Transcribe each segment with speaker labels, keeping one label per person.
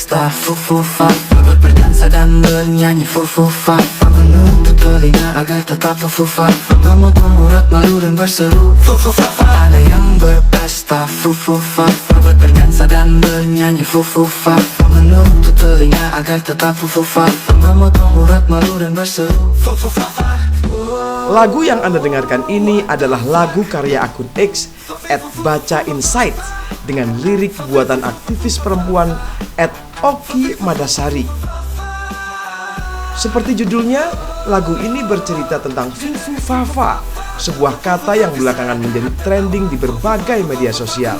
Speaker 1: berpesta Fufufa berdansa dan bernyanyi Fufufa menutup telinga agar tetap Fufufa memotong urat malu dan berseru Fufufa. Ada yang berpesta Fufufa berdansa dan bernyanyi Fufufa menutup telinga agar tetap Fufufa memotong urat malu dan berseru Fufufa.
Speaker 2: Lagu yang Anda dengarkan ini adalah lagu karya akun X @bacainsight dengan lirik buatan aktivis perempuan @Oki Madasari. Seperti judulnya, lagu ini bercerita tentang Fufufafa, sebuah kata yang belakangan menjadi trending di berbagai media sosial.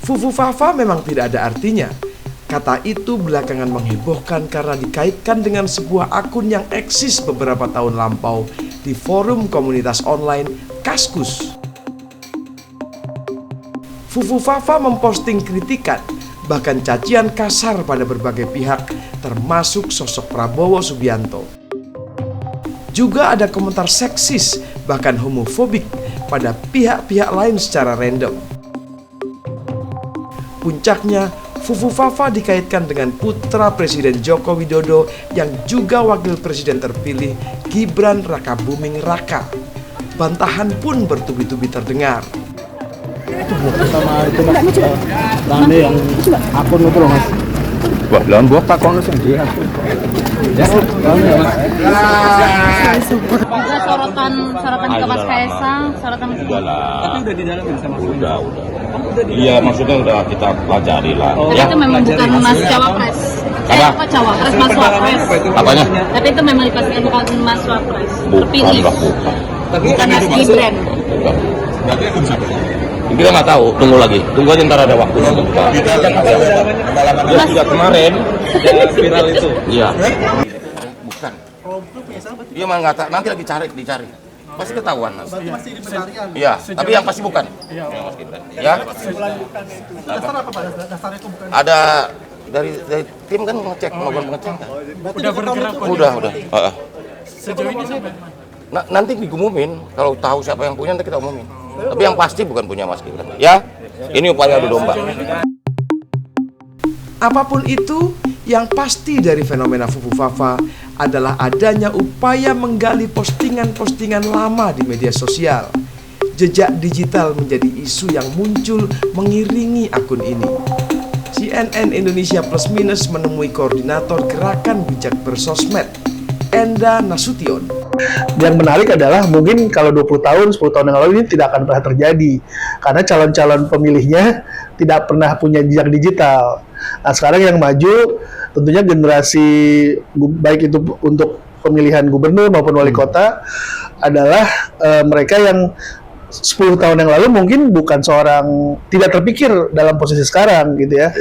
Speaker 2: Fufufafa memang tidak ada artinya. Kata itu belakangan menghebohkan karena dikaitkan dengan sebuah akun yang eksis beberapa tahun lampau di forum komunitas online Kaskus. Fufufafa memposting kritikan, bahkan cacian kasar pada berbagai pihak, termasuk sosok Prabowo Subianto. Juga ada komentar seksis, bahkan homofobik pada pihak-pihak lain secara random. Puncaknya, Fufufafa dikaitkan dengan putra Presiden Joko Widodo yang juga wakil presiden terpilih Gibran Rakabuming Raka. Bantahan pun bertubi-tubi terdengar.
Speaker 3: Sama itu mas, Rande yang akun itu loh mas. Wah, lawan gua pak kalau sendiri akun. Ya, Rande mas.
Speaker 4: Juga sorotan ke Mas Kaisang, sorotan Mas.
Speaker 3: Tapi udah di dalam sama udah. Iya, maksudnya udah kita pelajari lah.
Speaker 4: Tapi itu memang bukan Mas Cawapres. Apa Cawapres, Mas Wapres.
Speaker 3: Apanya?
Speaker 4: Tapi itu memang dipastikan bukan Mas Wapres. Terpilih.
Speaker 3: Bukan
Speaker 4: Mas Gibran.
Speaker 3: Kita nggak tahu, tunggu lagi. Tunggu aja ntar ada waktu. Kita akan sudah kemarin viral itu. Iya. Bukan. Dia mah nggak tahu. Nanti lagi dicari. Pasti ketahuan. Masih di pencarian. Iya, tapi yang pasti bukan. Mas Gibran. Ya.
Speaker 5: Dasar apa Pak? Dasar itu bukan.
Speaker 3: Ada dari tim kan ngecek, melakukan pengecekan.
Speaker 5: Udah bergerak.
Speaker 3: Udah.
Speaker 5: Sejauh ini sampai
Speaker 3: Nah, nanti diumumin. Kalau tahu siapa yang punya nanti kita umumin. Tapi yang pasti bukan punya Mas Gibran. Ya. Ini upaya adu domba.
Speaker 2: Apapun itu, yang pasti dari fenomena Fufufafa adalah adanya upaya menggali postingan-postingan lama di media sosial. Jejak digital menjadi isu yang muncul mengiringi akun ini. CNN Indonesia Plus Minus menemui koordinator Gerakan Bijak Bersosmed, Enda Nasution.
Speaker 5: Yang menarik adalah mungkin kalau 20 tahun, 10 tahun yang lalu ini tidak akan pernah terjadi karena calon-calon pemilihnya tidak pernah punya jejak digital. Nah, sekarang yang maju tentunya generasi baik itu untuk pemilihan gubernur maupun wali kota adalah mereka yang 10 tahun yang lalu mungkin bukan seorang, tidak terpikir dalam posisi sekarang gitu ya.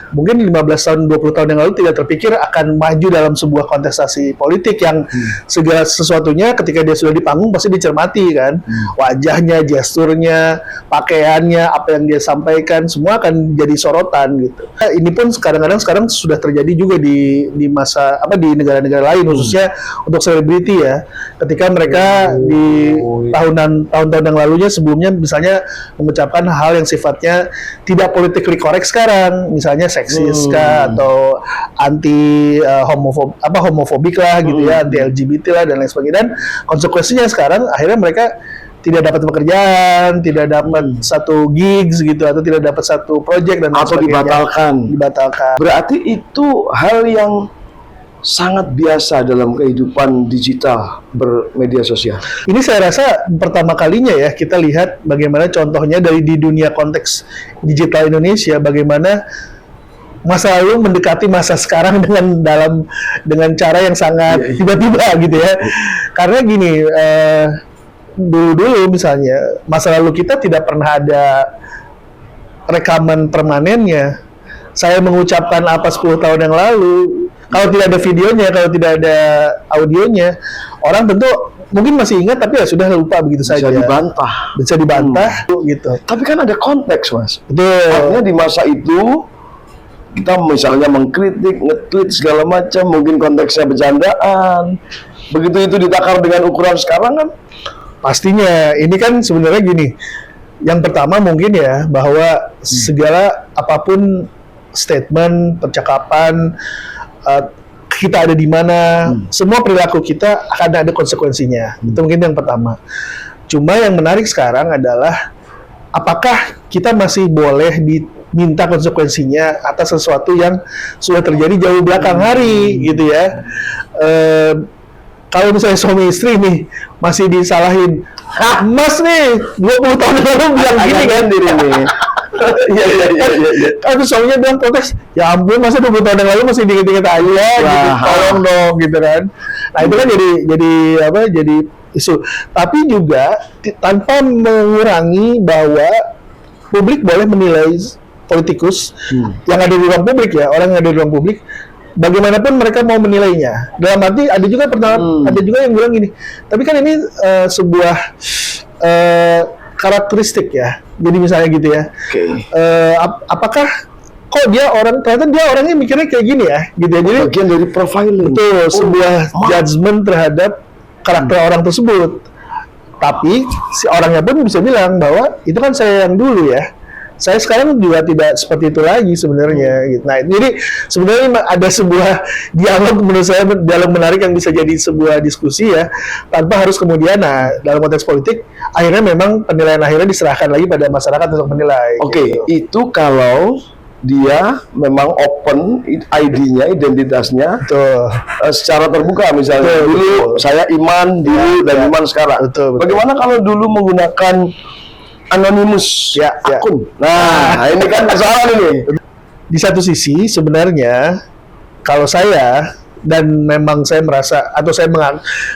Speaker 5: Mungkin 15 tahun, 20 tahun yang lalu tidak terpikir akan maju dalam sebuah kontestasi politik yang segala sesuatunya ketika dia sudah di panggung pasti dicermati kan. Wajahnya, gesturnya, pakaiannya, apa yang dia sampaikan semua akan jadi sorotan gitu. Nah, ini pun kadang-kadang sekarang sudah terjadi juga di masa di negara-negara lain khususnya untuk selebriti ya. Ketika mereka di tahun-tahun yang lalu sebelumnya misalnya mengucapkan hal yang sifatnya tidak politically correct sekarang, misalnya seksis kah atau anti homofobik lah gitu ya, anti LGBT lah dan lain sebagainya. Dan konsekuensinya sekarang akhirnya mereka tidak dapat pekerjaan, tidak dapat satu gigs gitu atau tidak dapat satu project dan
Speaker 6: atau dibatalkan. Berarti itu hal yang sangat biasa dalam kehidupan digital bermedia sosial.
Speaker 5: Ini saya rasa pertama kalinya ya kita lihat bagaimana contohnya dari di dunia konteks digital Indonesia, bagaimana masa lalu mendekati masa sekarang dengan cara yang sangat tiba-tiba gitu ya. Karena gini, dulu misalnya masa lalu kita tidak pernah ada rekaman permanennya. Saya mengucapkan apa 10 tahun yang lalu, kalau tidak ada videonya, kalau tidak ada audionya, orang tentu mungkin masih ingat tapi ya sudah lupa begitu saja. Bisa dibantah gitu.
Speaker 6: Tapi kan ada konteks, Mas.
Speaker 5: Betul.
Speaker 6: Artinya di masa itu kita misalnya mengkritik, nge-tweet segala macam, mungkin konteksnya bercandaan. begitu itu ditakar dengan ukuran sekarang kan
Speaker 5: Pastinya, ini kan sebenarnya gini. Yang pertama mungkin ya bahwa segala apapun statement, percakapan, kita ada di mana, semua perilaku kita akan ada konsekuensinya. Itu mungkin yang pertama. Cuma yang menarik sekarang adalah apakah kita masih boleh diminta konsekuensinya atas sesuatu yang sudah terjadi jauh belakang hari gitu ya. Kalau misalnya suami istri nih masih disalahin, Mas nih 20 tahun lalu bilang gini kan diri nih. Iya. Kan suaminya bilang protes, ya ampun masa 20 tahun yang lalu masih dikit-dikit aja gitu, tolong dong gitu kan. Nah itu kan jadi isu. Tapi juga tanpa mengurangi bahwa publik boleh menilai politikus yang ada di ruang publik ya, orang yang ada di ruang publik. Bagaimanapun mereka mau menilainya. Dalam arti ada juga ada juga yang bilang gini. Tapi kan ini sebuah karakteristik ya. Jadi misalnya gitu ya. Apakah kok ternyata dia orangnya mikirnya kayak gini ya, gitu ya. Jadi
Speaker 6: bagian dari profiling.
Speaker 5: Betul, sebuah judgement terhadap karakter orang tersebut. Tapi si orangnya pun bisa bilang bahwa itu kan saya yang dulu ya. Saya sekarang juga tidak seperti itu lagi sebenarnya. Gitu. Nah, jadi sebenarnya ada sebuah dialog menurut saya dialog menarik yang bisa jadi sebuah diskusi ya, tanpa harus kemudian dalam konteks politik akhirnya memang penilaian akhirnya diserahkan lagi pada masyarakat untuk menilai.
Speaker 6: Oke, itu kalau dia memang open ID-nya, identitasnya secara terbuka misalnya. Dulu saya Iman dulu dan Iman sekarang.
Speaker 5: Betul.
Speaker 6: Bagaimana kalau dulu menggunakan anonimus akun? Nah, ini kan persoalan ini.
Speaker 5: Di satu sisi sebenarnya kalau saya dan memang saya merasa atau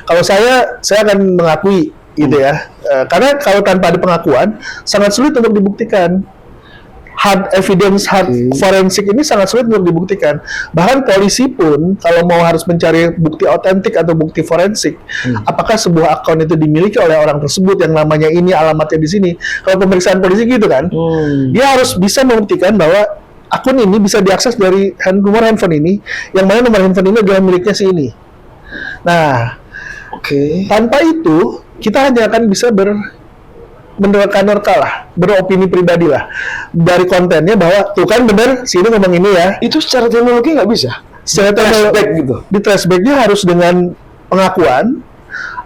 Speaker 5: kalau saya akan mengakui gitu ya. Karena kalau tanpa ada pengakuan sangat sulit untuk dibuktikan. Hard evidence, forensik ini sangat sulit untuk dibuktikan. Bahkan polisi pun kalau mau harus mencari bukti otentik atau bukti forensik, apakah sebuah akun itu dimiliki oleh orang tersebut yang namanya ini, alamatnya di sini. Kalau pemeriksaan polisi gitu kan, dia harus bisa membuktikan bahwa akun ini bisa diakses dari nomor handphone ini, yang mana nomor handphone ini adalah miliknya si ini. Nah, tanpa itu kita hanya akan bisa menerka-nerka lah, beropini pribadi lah dari kontennya bahwa tuh kan bener sini ngomong ini ya.
Speaker 6: Itu secara teknologi nggak bisa.
Speaker 5: Secara
Speaker 6: Trashback gitu.
Speaker 5: Di trashbacknya harus dengan pengakuan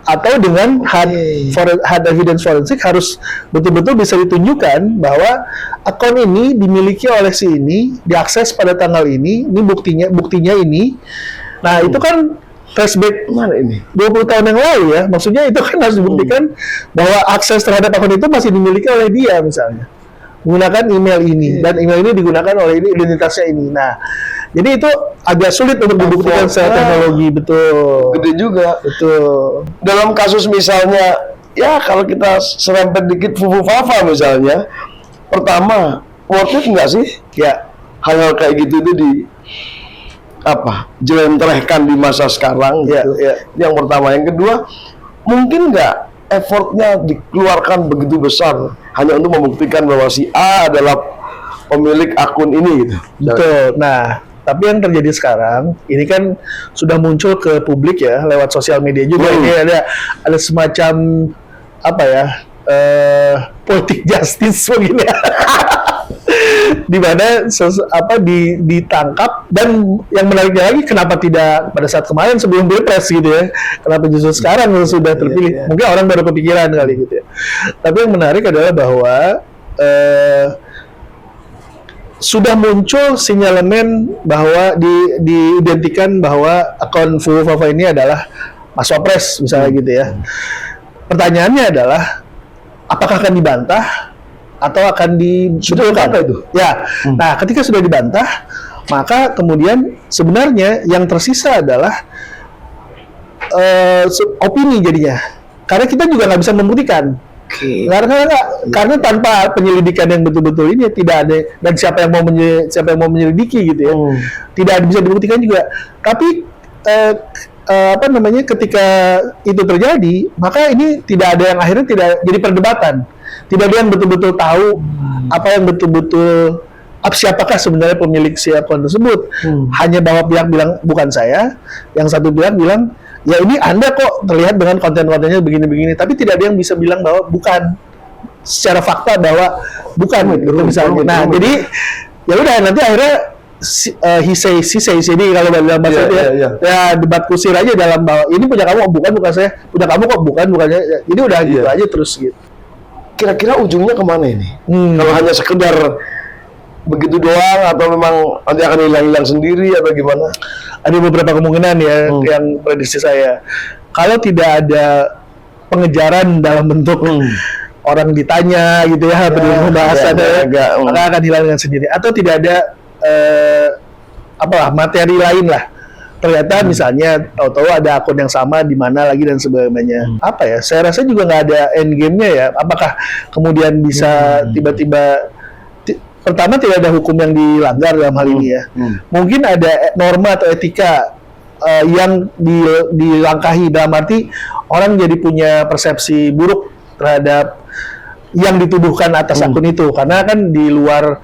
Speaker 5: atau dengan hard evidence forensik, harus betul-betul bisa ditunjukkan bahwa akun ini dimiliki oleh si ini, diakses pada tanggal ini buktinya ini. Nah itu kan flashback
Speaker 6: mana ini?
Speaker 5: 20 tahun yang lalu ya, maksudnya itu kan harus dibuktikan bahwa akses terhadap akun itu masih dimiliki oleh dia misalnya. Menggunakan email ini, dan email ini digunakan oleh ini, identitasnya ini. Nah, jadi itu agak sulit untuk dibuktikan secara teknologi, betul.
Speaker 6: Gede juga.
Speaker 5: Betul.
Speaker 6: Dalam kasus misalnya, ya kalau kita serempet dikit Fufu Fafa misalnya, pertama, worth it nggak sih? Ya, hal-hal kayak gitu itu jelentrehkan di masa sekarang gitu. Yang pertama. Yang kedua, mungkin nggak effortnya dikeluarkan begitu besar hanya untuk membuktikan bahwa si A adalah pemilik akun ini gitu.
Speaker 5: Betul. Nah, tapi yang terjadi sekarang ini kan sudah muncul ke publik ya lewat sosial media juga. Ini ada semacam politik justice begini. Di mana ditangkap, dan yang menariknya lagi kenapa tidak pada saat kemarin sebelum Pilpres gitu ya, kenapa justru sekarang sudah terpilih. Mungkin orang baru kepikiran kali gitu ya. Tapi yang menarik adalah bahwa sudah muncul sinyalemen bahwa diidentikan bahwa akun Fufu Fafa ini adalah Mas Wapres misalnya gitu ya. Pertanyaannya adalah apakah akan dibantah atau akan dibetulkan itu? Ya. Nah, ketika sudah dibantah, maka kemudian sebenarnya yang tersisa adalah opini jadinya. Karena kita juga nggak bisa membuktikan. Karena tanpa penyelidikan yang betul-betul ini tidak ada, dan siapa yang mau menyelidiki gitu ya. Tidak bisa dibuktikan juga. Tapi ketika itu terjadi, maka ini tidak ada yang akhirnya tidak jadi perdebatan. Tidak ada yang betul-betul tahu apa yang betul-betul siapakah sebenarnya pemilik si akun tersebut. Hanya bahwa pihak bilang bukan saya, yang satu pihak bilang ya ini Anda kok terlihat dengan konten-kontennya begini-begini, tapi tidak ada yang bisa bilang bahwa bukan, secara fakta bahwa bukan gitu misalnya. Nah, jadi ya udah nanti akhirnya he say kalau dalam bahasa ya debat kusir aja dalam bahwa ini punya kamu bukan saya, punya kamu kok bukan jadi udah gitu aja terus gitu.
Speaker 6: Kira-kira ujungnya kemana ini? Kalau hanya sekedar begitu doang atau memang nanti akan hilang-hilang sendiri atau gimana?
Speaker 5: Ada beberapa kemungkinan ya yang prediksi saya. Kalau tidak ada pengejaran dalam bentuk orang ditanya gitu ya, pembahasan maka akan hilang dengan sendiri. Atau tidak ada materi lain lah. Ternyata misalnya tahu-tahu ada akun yang sama di mana lagi dan sebagainya. Apa ya? Saya rasa juga nggak ada end game-nya ya. Apakah kemudian bisa tiba-tiba pertama tidak ada hukum yang dilanggar dalam hal ini ya. Mungkin ada norma atau etika yang dilangkahi, dalam arti orang jadi punya persepsi buruk terhadap yang dituduhkan atas akun itu, karena kan di luar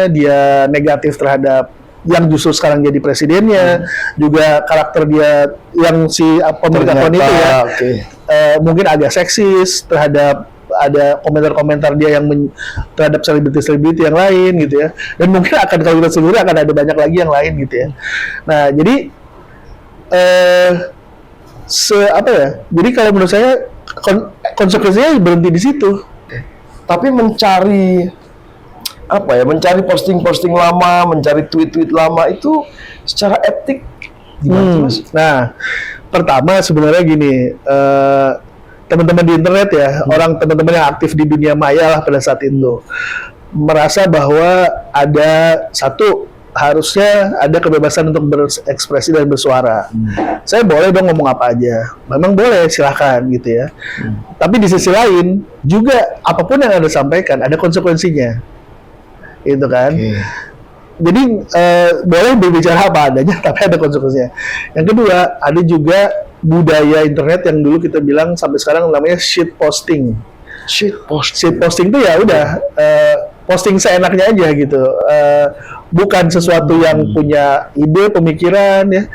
Speaker 5: dia negatif terhadap yang justru sekarang jadi presidennya, juga karakter dia yang si pemilik akun itu ya, mungkin agak seksis terhadap ada komentar-komentar dia yang terhadap selebriti-selebriti yang lain gitu ya, dan mungkin kalau kita sendiri akan ada banyak lagi yang lain gitu ya. Nah jadi jadi kalau menurut saya konsekuensinya berhenti di situ.
Speaker 6: Tapi mencari posting-posting lama, mencari tweet-tweet lama itu secara etik gimana Mas?
Speaker 5: Nah, pertama sebenarnya gini, teman-teman di internet ya, teman-teman yang aktif di dunia maya lah pada saat itu merasa bahwa harusnya ada kebebasan untuk berekspresi dan bersuara. Saya boleh dong ngomong apa aja, memang boleh, silahkan gitu ya. Tapi di sisi lain juga apapun yang Anda sampaikan ada konsekuensinya, itu kan. Jadi boleh berbicara apa adanya, tapi ada konsekuensinya. Yang kedua, ada juga budaya internet yang dulu kita bilang sampai sekarang namanya shit posting. Shit posting itu ya udah posting seenaknya aja gitu, bukan sesuatu yang punya ide, pemikiran ya.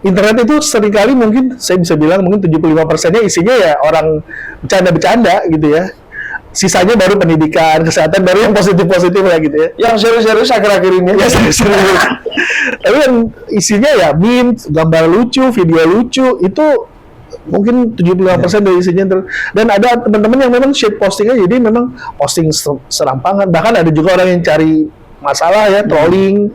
Speaker 5: Internet itu seringkali mungkin saya bisa bilang mungkin 75%-nya isinya ya orang bercanda-bercanda gitu ya. Sisanya baru pendidikan, kesehatan, baru yang positif-positif lah gitu ya. Yang serius-serius akhir-akhir ini. Ya serius-serius. Tapi yang isinya ya meme, gambar lucu, video lucu, itu mungkin 75% dari isinya. Dan ada teman-teman yang memang shit postingnya, jadi memang posting serampangan. Bahkan ada juga orang yang cari masalah ya, trolling.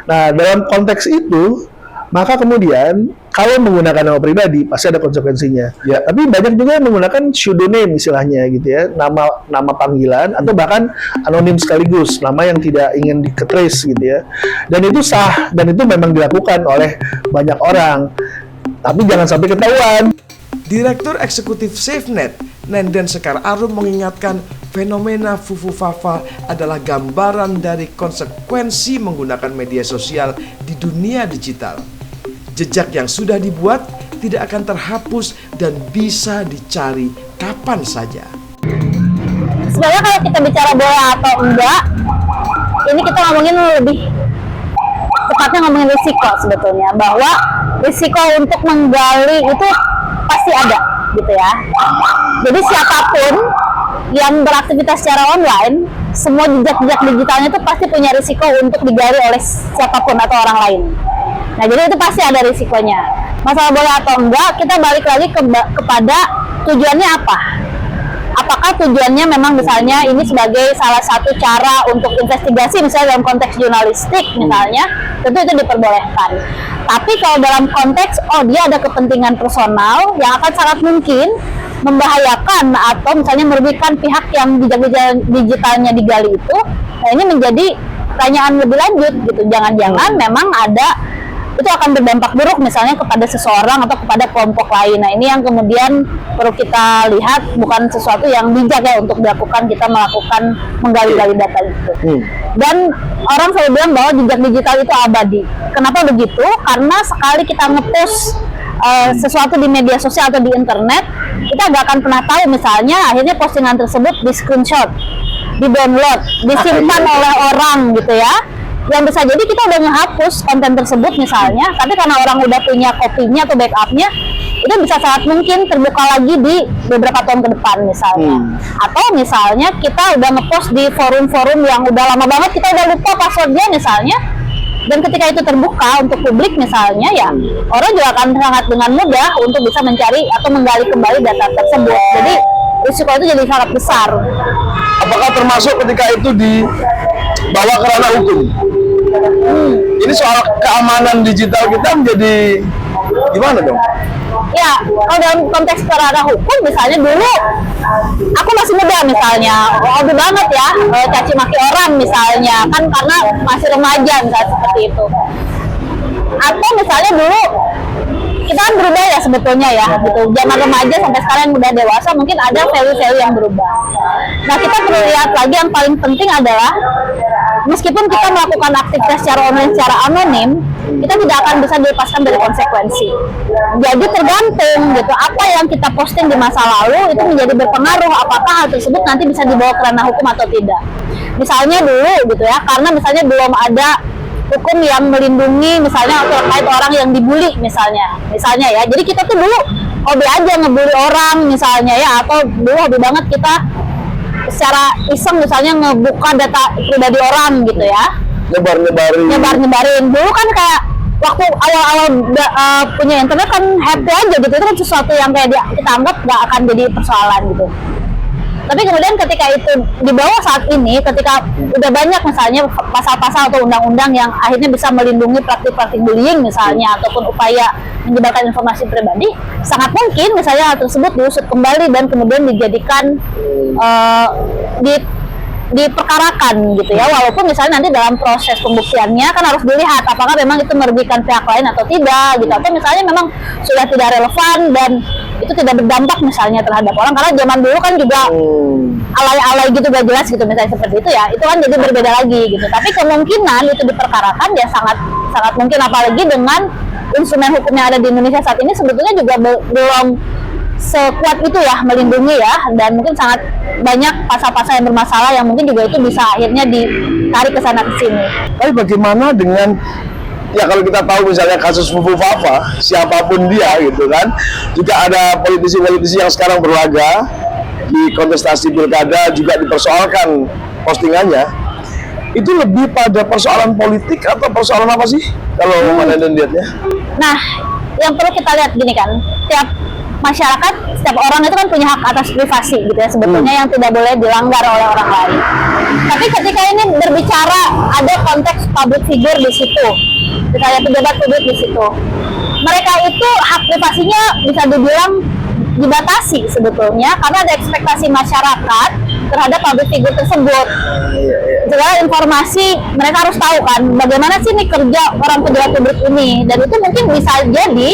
Speaker 5: Nah, dalam konteks itu, maka kemudian kalau menggunakan nama pribadi pasti ada konsekuensinya. Ya. Tapi banyak juga yang menggunakan pseudonym istilahnya gitu ya, nama panggilan atau bahkan anonim sekaligus, nama yang tidak ingin diketrace gitu ya. Dan itu sah dan itu memang dilakukan oleh banyak orang. Tapi jangan sampai ketahuan.
Speaker 2: Direktur Eksekutif SafeNet, Nenden Sekar Arum mengingatkan fenomena Fufufafa adalah gambaran dari konsekuensi menggunakan media sosial di dunia digital. Jejak yang sudah dibuat tidak akan terhapus dan bisa dicari kapan saja.
Speaker 4: Sebenarnya kalau kita bicara boleh atau enggak, ini kita ngomongin lebih tepatnya ngomongin risiko sebetulnya, bahwa risiko untuk menggali itu pasti ada gitu ya. Jadi siapapun yang beraktivitas secara online, semua jejak-jejak digitalnya itu pasti punya risiko untuk digali oleh siapapun atau orang lain. Nah, jadi itu pasti ada risikonya. Masalah boleh atau enggak, kita balik lagi kepada tujuannya apa. Apakah tujuannya memang misalnya ini sebagai salah satu cara untuk investigasi, misalnya dalam konteks jurnalistik misalnya, tentu itu diperbolehkan. Tapi kalau dalam konteks, dia ada kepentingan personal yang akan sangat mungkin membahayakan atau misalnya merugikan pihak yang jejak digitalnya digali itu, nah ini menjadi pertanyaan lebih lanjut gitu. Jangan-jangan memang ada itu akan berdampak buruk misalnya kepada seseorang atau kepada kelompok lain. Nah, ini yang kemudian perlu kita lihat, bukan sesuatu yang bijak ya untuk dilakukan, kita melakukan menggali-gali data itu. Dan orang selalu bilang bahwa jejak digital itu abadi. Kenapa begitu? Karena sekali kita nge-post sesuatu di media sosial atau di internet, kita nggak akan pernah tahu misalnya akhirnya postingan tersebut di screenshot, di download, disimpan oleh orang gitu ya, yang bisa jadi kita udah ngehapus konten tersebut misalnya, tapi karena orang udah punya kopinya atau backupnya, itu bisa sangat mungkin terbuka lagi di beberapa tahun ke depan misalnya. Atau misalnya kita udah ngepost di forum-forum yang udah lama banget, kita udah lupa passwordnya misalnya, dan ketika itu terbuka untuk publik misalnya, ya orang juga akan sangat dengan mudah untuk bisa mencari atau menggali kembali data tersebut. Jadi risiko itu jadi sangat besar.
Speaker 6: Apakah termasuk ketika itu dibawa ke ranah hukum? Ini soal keamanan digital kita menjadi gimana dong?
Speaker 4: Ya, kalau dalam konteks ranah hukum, misalnya dulu aku masih muda misalnya, hobi banget ya caci maki orang misalnya, kan karena masih remaja misalnya seperti itu. Atau misalnya dulu kita kan berubah ya sebetulnya ya, gitu. Zaman remaja sampai sekarang yang udah dewasa mungkin ada value-value yang berubah. Nah, kita perlu lihat lagi yang paling penting adalah meskipun kita melakukan aktivitas secara online, secara anonim, kita tidak akan bisa dilepaskan dari konsekuensi. Jadi tergantung gitu, apa yang kita posting di masa lalu itu menjadi berpengaruh apakah hal tersebut nanti bisa dibawa ke ranah hukum atau tidak. Misalnya dulu gitu ya, karena misalnya belum ada hukum yang melindungi misalnya terkait orang yang dibully misalnya ya. Jadi kita tuh dulu hobi aja ngebully orang misalnya ya, atau dulu hobi banget kita secara iseng misalnya ngebuka data pribadi orang gitu ya, nyebar-nyebarin. Dulu kan kayak waktu awal-awal punya internet kan happy aja gitu, itu kan sesuatu yang kayak kita anggap gak akan jadi persoalan gitu. Tapi kemudian ketika itu dibawa saat ini, ketika udah banyak misalnya pasal-pasal atau undang-undang yang akhirnya bisa melindungi praktik-praktik bullying misalnya, ataupun upaya menyebarkan informasi pribadi, sangat mungkin misalnya hal tersebut diusut kembali dan kemudian dijadikan diperkarakan gitu ya, walaupun misalnya nanti dalam proses pembuktiannya kan harus dilihat apakah memang itu merugikan pihak lain atau tidak gitu, atau misalnya memang sudah tidak relevan dan itu tidak berdampak misalnya terhadap orang, karena zaman dulu kan juga alay-alay gitu gak jelas gitu misalnya seperti itu ya, itu kan jadi berbeda lagi gitu. Tapi kemungkinan itu diperkarakan ya sangat mungkin, apalagi dengan instrumen hukum yang ada di Indonesia saat ini sebetulnya juga belum sekuat itu ya melindungi ya, dan mungkin sangat banyak pasal-pasal yang bermasalah yang mungkin juga itu bisa akhirnya ditarik ke sana ke sini.
Speaker 6: Tapi bagaimana dengan ya kalau kita tahu misalnya kasus Fufu Fafa, siapapun dia gitu kan, juga ada politisi-politisi yang sekarang berlaga di kontestasi pilkada juga dipersoalkan postingannya, itu lebih pada persoalan politik atau persoalan apa sih kalau Mama Nenden lihatnya?
Speaker 4: Nah, yang perlu kita lihat gini kan, tiap masyarakat, setiap orang itu kan punya hak atas privasi gitu ya sebetulnya, yang tidak boleh dilanggar oleh orang lain. Tapi ketika ini berbicara ada konteks public figure di situ, misalnya pejabat publik di situ, mereka itu hak privasinya bisa dibilang dibatasi sebetulnya karena ada ekspektasi masyarakat terhadap public figure tersebut. Segala informasi mereka harus tahu kan bagaimana sih nih kerja orang pejabat publik ini, dan itu mungkin bisa jadi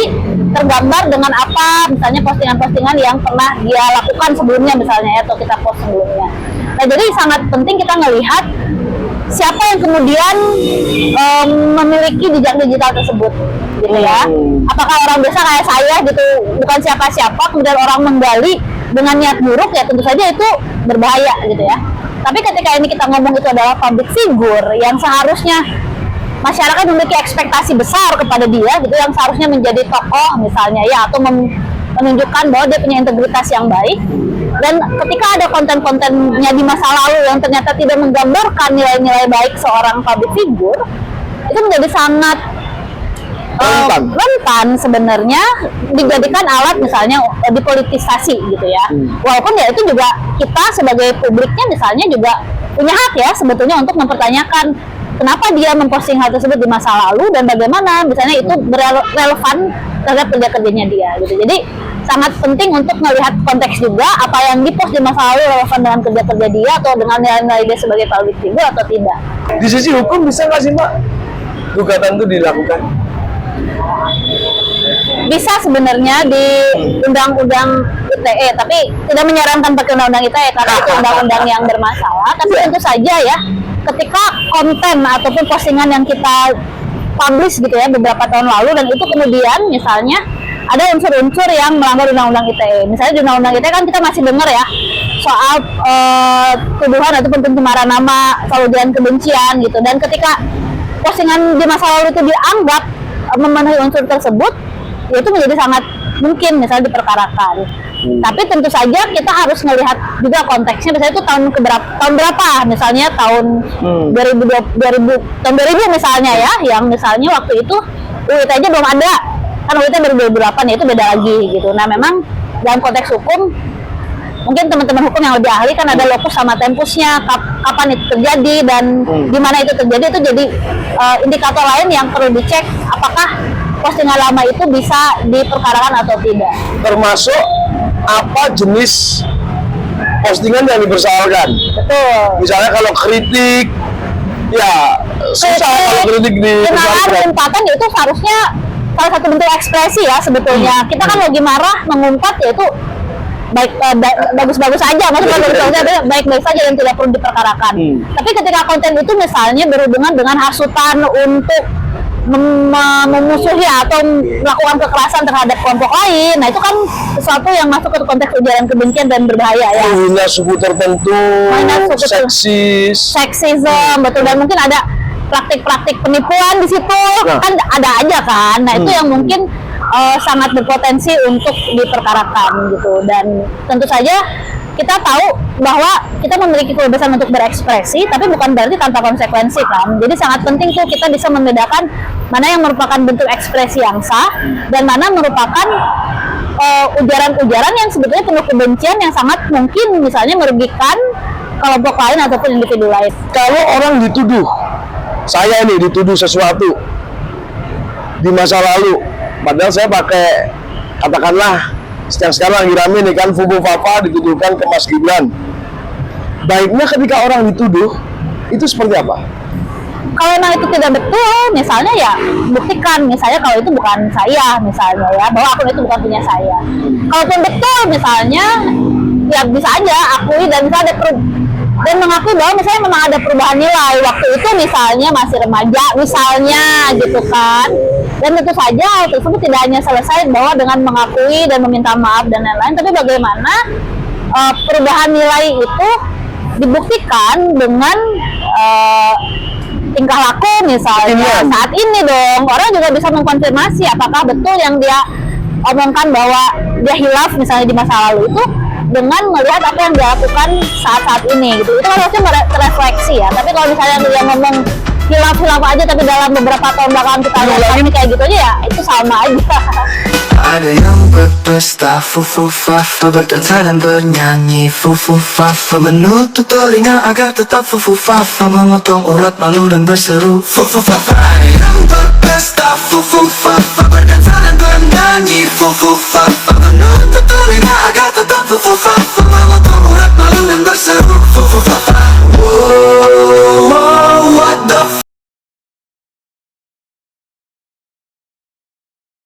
Speaker 4: tergambar dengan apa misalnya postingan-postingan yang pernah dia lakukan sebelumnya misalnya ya, atau kita post sebelumnya. Nah, jadi sangat penting kita ngelihat siapa yang kemudian memiliki jejak digital tersebut gitu ya. Apakah orang biasa kayak saya gitu, bukan siapa-siapa, kemudian orang menggali dengan niat buruk, ya tentu saja itu berbahaya gitu ya. Tapi ketika ini kita ngomong itu adalah public figure yang seharusnya masyarakat memiliki ekspektasi besar kepada dia gitu, yang seharusnya menjadi tokoh misalnya ya, atau menunjukkan bahwa dia punya integritas yang baik, dan ketika ada konten-kontennya di masa lalu yang ternyata tidak menggambarkan nilai-nilai baik seorang public figure, itu menjadi sangat rentan sebenarnya dijadikan alat misalnya dipolitisasi gitu ya. Walaupun ya itu juga kita sebagai publiknya misalnya juga punya hak ya sebetulnya untuk mempertanyakan kenapa dia memposting hal tersebut di masa lalu dan bagaimana misalnya itu relevan terhadap kerja-kerjanya dia gitu. Jadi sangat penting untuk melihat konteks juga apa yang dipost di masa lalu relevan dengan kerja-kerja dia atau dengan nilai-nilai dia sebagai public figure atau tidak.
Speaker 6: Di sisi hukum bisa nggak sih Mbak gugatan itu dilakukan?
Speaker 4: Bisa sebenarnya di undang-undang ITE, tapi tidak menyarankan pakai undang-undang ITE karena itu undang-undang yang bermasalah. Tapi tentu saja ya, ketika konten ataupun postingan yang kita publish gitu ya beberapa tahun lalu dan itu kemudian misalnya ada unsur-unsur yang melanggar undang-undang ITE. Misalnya di undang-undang ITE kan kita masih dengar ya soal tuduhan ataupun pencemaran nama, soal ujaran kebencian gitu. Dan ketika postingan di masa lalu itu dianggap memenuhi unsur tersebut, ya itu menjadi sangat mungkin misalnya diperkarakan. Tapi tentu saja kita harus melihat juga konteksnya, misalnya itu tahun berapa, misalnya tahun 2000 misalnya ya, yang misalnya waktu itu UIT aja belum ada, kan UIT baru 2008 ya, itu beda lagi gitu. Nah memang dalam konteks hukum, mungkin teman-teman hukum yang lebih ahli kan ada lokus sama tempusnya, kapan itu terjadi dan di mana itu terjadi, itu jadi indikator lain yang perlu dicek apakah postingan lama itu bisa diperkarakan atau tidak.
Speaker 6: Termasuk apa jenis postingan yang dipersoalkan.
Speaker 4: Betul.
Speaker 6: Misalnya kalau kritik, ya susah kalau kritik
Speaker 4: Kenalan umpatan itu seharusnya salah satu bentuk ekspresi ya sebetulnya. Kita kan lagi marah, mengumpat ya itu bagus-bagus aja, maksudnya baik-baik saja dan tidak perlu diperkarakan. Tapi ketika konten itu misalnya berhubungan dengan hasutan untuk memusuhi atau melakukan kekerasan terhadap kelompok lain, nah itu kan sesuatu yang masuk ke konteks ujaran kebencian dan berbahaya ya.
Speaker 6: Menghina suku tertentu,
Speaker 4: seksisme, betul, dan mungkin ada praktik-praktik penipuan di situ, kan ada aja kan. Nah itu yang mungkin sangat berpotensi untuk diperkarakan gitu. Dan tentu saja kita tahu bahwa kita memiliki kebebasan untuk berekspresi, tapi bukan berarti tanpa konsekuensi kan. Jadi sangat penting tuh kita bisa membedakan mana yang merupakan bentuk ekspresi yang sah dan mana merupakan ujaran-ujaran yang sebetulnya penuh kebencian yang sangat mungkin misalnya merugikan kelompok lain ataupun individu lain.
Speaker 6: Kalau orang dituduh, saya ini dituduh sesuatu di masa lalu, padahal saya pakai, katakanlah yang sekarang lagi rame nih kan, Fufu Fafa dituduhkan ke Mas Gibran. Baiknya ketika orang dituduh, itu seperti apa?
Speaker 4: Kalau memang itu tidak betul, misalnya ya buktikan, misalnya kalau itu bukan saya, misalnya ya, bahwa akun itu bukan punya saya. Kalaupun betul misalnya, ya bisa aja akui dan misalnya dan mengakui bahwa misalnya memang ada perubahan nilai waktu itu misalnya masih remaja misalnya gitu kan. Dan tentu saja hal tersebut tidak hanya selesai bahwa dengan mengakui dan meminta maaf dan lain-lain, tapi bagaimana perubahan nilai itu dibuktikan dengan tingkah laku misalnya saat ini dong. Orang juga bisa mengkonfirmasi apakah betul yang dia omongkan bahwa dia hilaf misalnya di masa lalu itu dengan melihat apa yang dia lakukan saat-saat ini gitu. Itu kan harusnya terefleksi ya. Tapi kalau misalnya dia ngomong hilaf-hilaf aja tapi dalam beberapa tahun belakangan kita lihat ini kayak gitu aja ya, itu sama aja.
Speaker 1: Ada yang berpesta Fufu Fafa, berdansa dan bernyanyi Fufu Fafa, menutup telinga agar tetap Fufu Fafa, memotong urat malu dan berseru Fufu Fafa. Ada yang berpesta Fufu Fafa, berdansa dan bernyanyi Fufu Fafa,